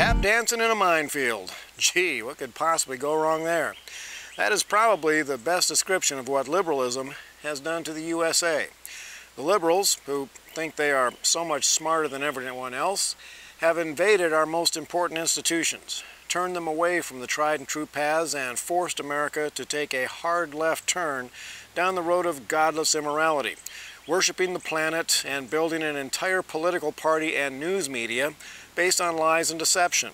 Tap dancing in a minefield. Gee, what could possibly go wrong there? That is probably the best description of what liberalism has done to the USA. The liberals, who think they are so much smarter than everyone else, have invaded our most important institutions, turned them away from the tried and true paths, and forced America to take a hard left turn down the road of godless immorality, worshiping the planet and building an entire political party and news media based on lies and deception.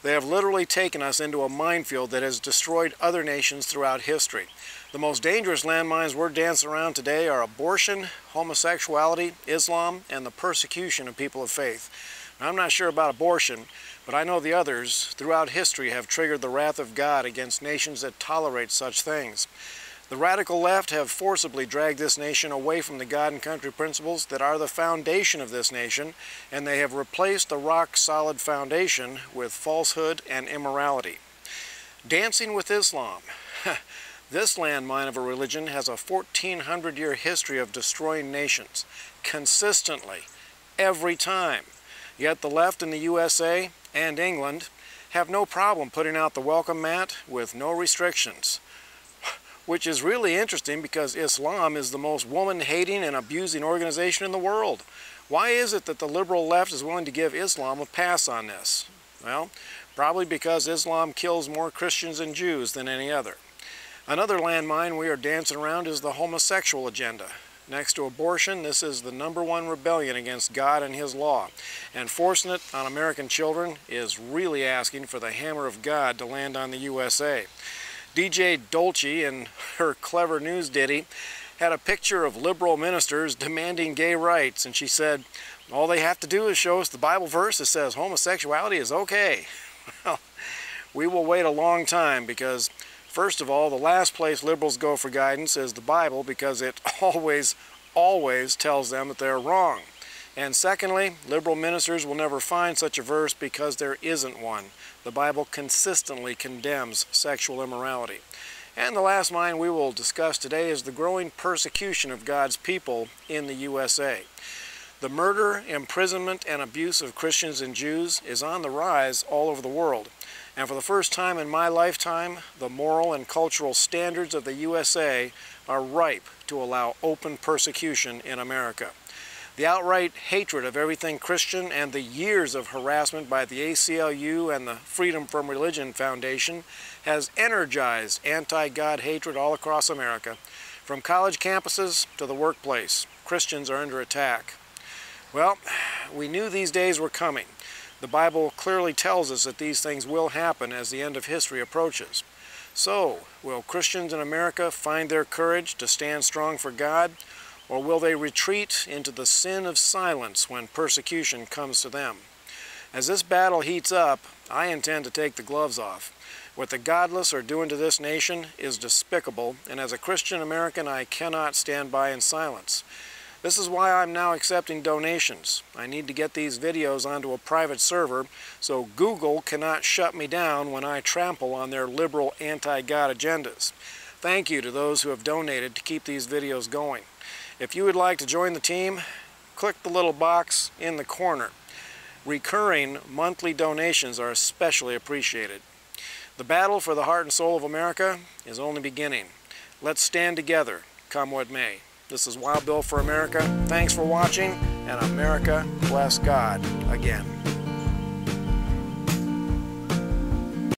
They have literally taken us into a minefield that has destroyed other nations throughout history. The most dangerous landmines we're dancing around today are abortion, homosexuality, Islam, and the persecution of people of faith. Now, I'm not sure about abortion, but I know the others throughout history have triggered the wrath of God against nations that tolerate such things. The radical left have forcibly dragged this nation away from the God and country principles that are the foundation of this nation, and they have replaced the rock-solid foundation with falsehood and immorality. Dancing with Islam. This landmine of a religion has a 1,400-year history of destroying nations, consistently, every time. Yet the left in the USA and England have no problem putting out the welcome mat with no restrictions. Which is really interesting because Islam is the most woman-hating and abusing organization in the world. Why is it that the liberal left is willing to give Islam a pass on this? Well, probably because Islam kills more Christians and Jews than any other. Another landmine we are dancing around is the homosexual agenda. Next to abortion, this is the #1 rebellion against God and His law. And forcing it on American children is really asking for the hammer of God to land on the USA. DJ Dolce, in her clever news ditty, had a picture of liberal ministers demanding gay rights, and she said, all they have to do is show us the Bible verse that says homosexuality is okay. Well, we will wait a long time because, first of all, the last place liberals go for guidance is the Bible because it always tells them that they're wrong. And secondly, liberal ministers will never find such a verse because there isn't one. The Bible consistently condemns sexual immorality. And the last mine we will discuss today is the growing persecution of God's people in the USA. The murder, imprisonment, and abuse of Christians and Jews is on the rise all over the world. And for the first time in my lifetime, the moral and cultural standards of the USA are ripe to allow open persecution in America. The outright hatred of everything Christian and the years of harassment by the ACLU and the Freedom from Religion Foundation has energized anti-God hatred all across America. From college campuses to the workplace, Christians are under attack. Well, we knew these days were coming. The Bible clearly tells us that these things will happen as the end of history approaches. So, will Christians in America find their courage to stand strong for God? Or will they retreat into the sin of silence when persecution comes to them? As this battle heats up, I intend to take the gloves off. What the godless are doing to this nation is despicable, and as a Christian American, I cannot stand by in silence. This is why I'm now accepting donations. I need to get these videos onto a private server so Google cannot shut me down when I trample on their liberal anti-God agendas. Thank you to those who have donated to keep these videos going. If you would like to join the team, click the little box in the corner. Recurring monthly donations are especially appreciated. The battle for the heart and soul of America is only beginning. Let's stand together, come what may. This is Wild Bill for America. Thanks for watching, and America bless God again.